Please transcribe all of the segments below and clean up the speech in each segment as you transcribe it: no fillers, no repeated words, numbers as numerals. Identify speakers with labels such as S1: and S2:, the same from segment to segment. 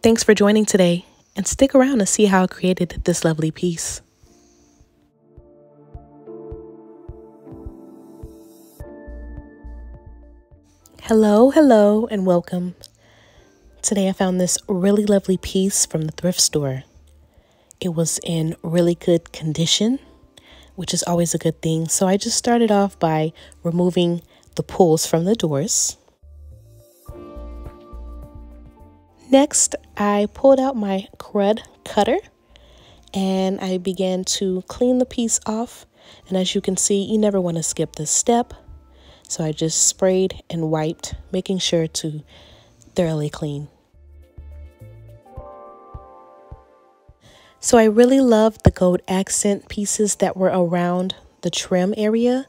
S1: Thanks for joining today, and stick around to see how I created this lovely piece. Hello, and welcome. Today I found this really lovely piece from the thrift store. It was in really good condition, which is always a good thing. So I just started off by removing the pulls from the doors. Next, I pulled out my crud cutter and I began to clean the piece off. And as you can see, you never want to skip this step. So I just sprayed and wiped, making sure to thoroughly clean. So I really loved the gold accent pieces that were around the trim area.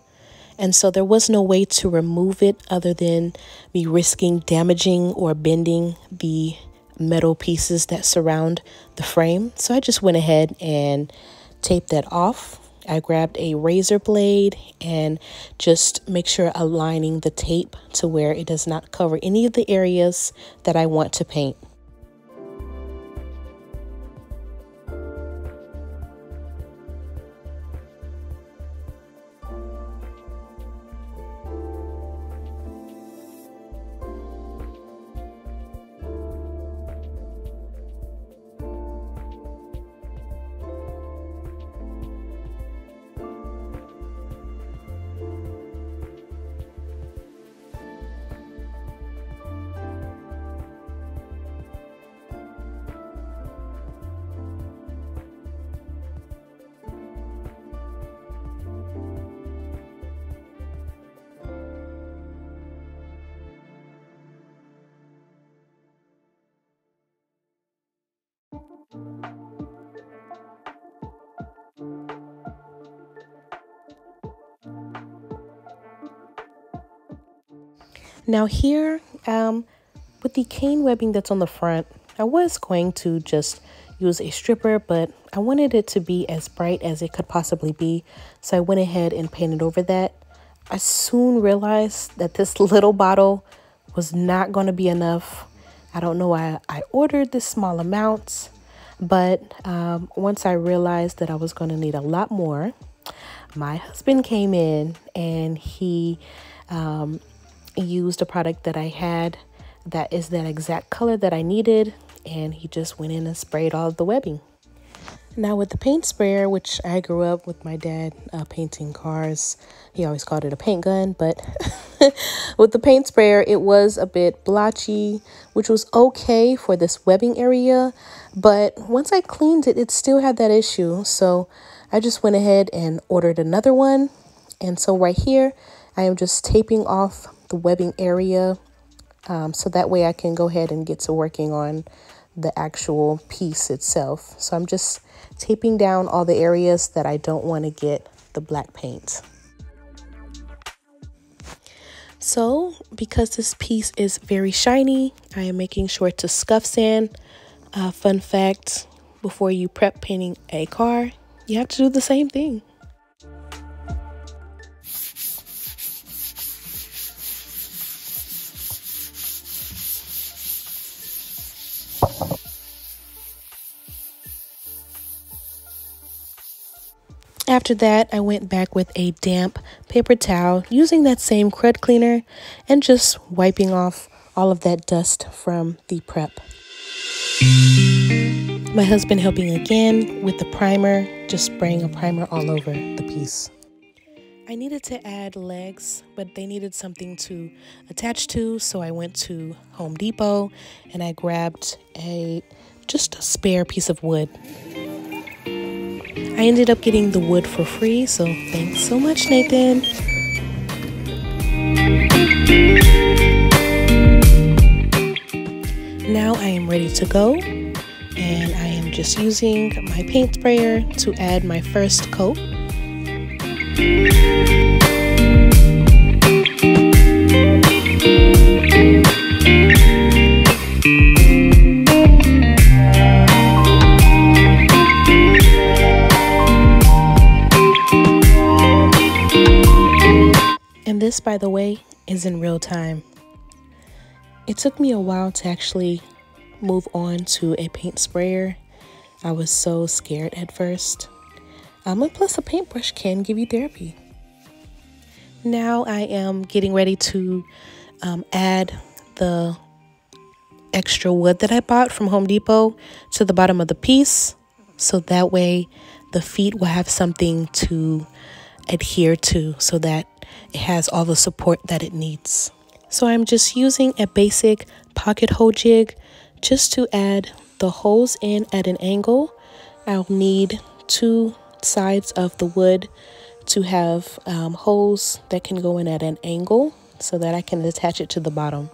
S1: And so there was no way to remove it other than me risking damaging or bending the metal pieces that surround the frame. So I just went ahead and taped that off. I grabbed a razor blade and just make sure aligning the tape to where it does not cover any of the areas that I want to paint. Now here, with the cane webbing that's on the front, I was going to just use a stripper, but I wanted it to be as bright as it could possibly be. So I went ahead and painted over that. I soon realized that this little bottle was not going to be enough. I don't know why I ordered this small amounts, but once I realized that I was going to need a lot more, my husband came in and he used a product that I had that is that exact color that I needed, and he just went in and sprayed all of the webbing. Now with the paint sprayer, which I grew up with my dad painting cars, he always called it a paint gun, but with the paint sprayer it was a bit blotchy, which was okay for this webbing area, but once I cleaned it, it still had that issue. So I just went ahead and ordered another one, and so right here I am just taping off the webbing area, so that way I can go ahead and get to working on the actual piece itself. So I'm just taping down all the areas that I don't want to get the black paint. So because this piece is very shiny, I am making sure to scuff sand. Fun fact, before you prep painting a car, you have to do the same thing. After that, I went back with a damp paper towel using that same crud cleaner and just wiping off all of that dust from the prep. My husband helping again with the primer, just spraying a primer all over the piece. I needed to add legs, but they needed something to attach to, so I went to Home Depot and I grabbed just a spare piece of wood. I ended up getting the wood for free, so thanks so much, Nathan. Now I am ready to go, and I am just using my paint sprayer to add my first coat. And this, by the way, is in real time. It took me a while to actually move on to a paint sprayer. I was so scared at first. And plus a paintbrush can give you therapy. Now I am getting ready to add the extra wood that I bought from Home Depot to the bottom of the piece, so that way the feet will have something to adhere to so that it has all the support that it needs. So I'm just using a basic pocket hole jig just to add the holes in at an angle. I'll need 2 sides of the wood to have holes that can go in at an angle so that I can attach it to the bottom.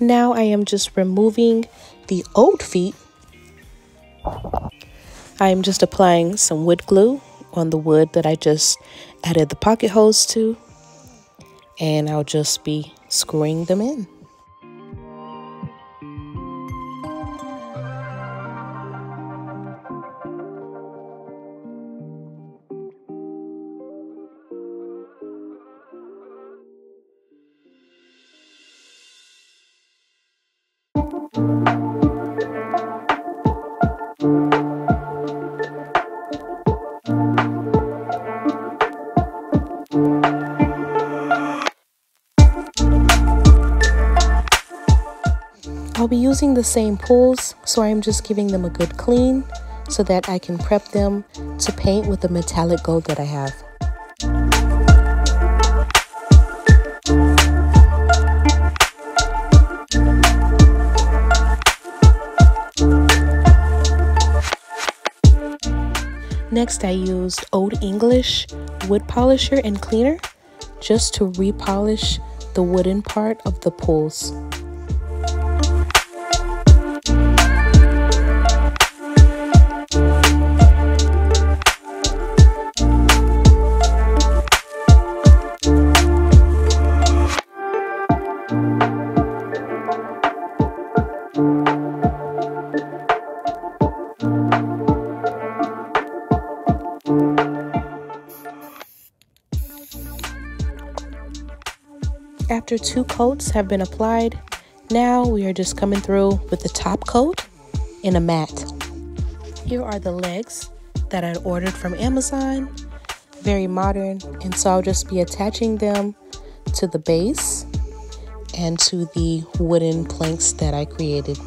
S1: Now I am just removing the old feet. I am just applying some wood glue on the wood that I just added the pocket holes to, and I'll just be screwing them in. I'll be using the same pools, so I'm just giving them a good clean so that I can prep them to paint with the metallic gold that I have. Next, I used Old English wood polisher and cleaner just to repolish the wooden part of the pools. After 2 coats have been applied, now we are just coming through with the top coat in a matte. Here are the legs that I ordered from Amazon, very modern, and so I'll just be attaching them to the base and to the wooden planks that I created.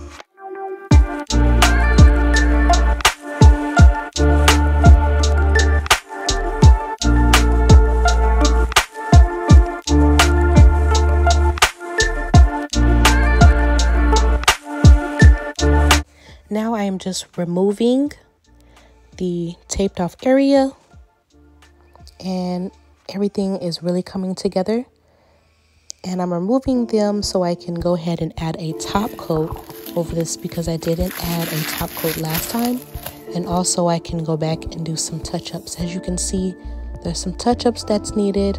S1: Now I am just removing the taped off area, and everything is really coming together. And I'm removing them so I can go ahead and add a top coat over this because I didn't add a top coat last time. And also I can go back and do some touch-ups. As you can see, there's some touch-ups that's needed.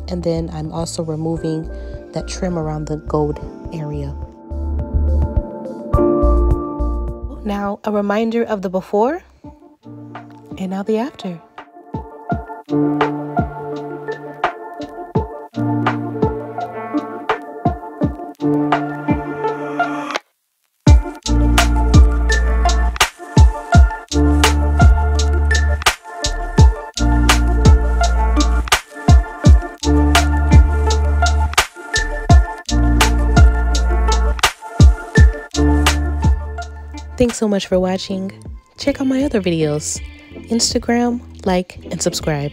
S1: And then I'm also removing that trim around the gold area. Now a reminder of the before and now the after. Thanks so much for watching. Check out my other videos. Instagram, like, and subscribe.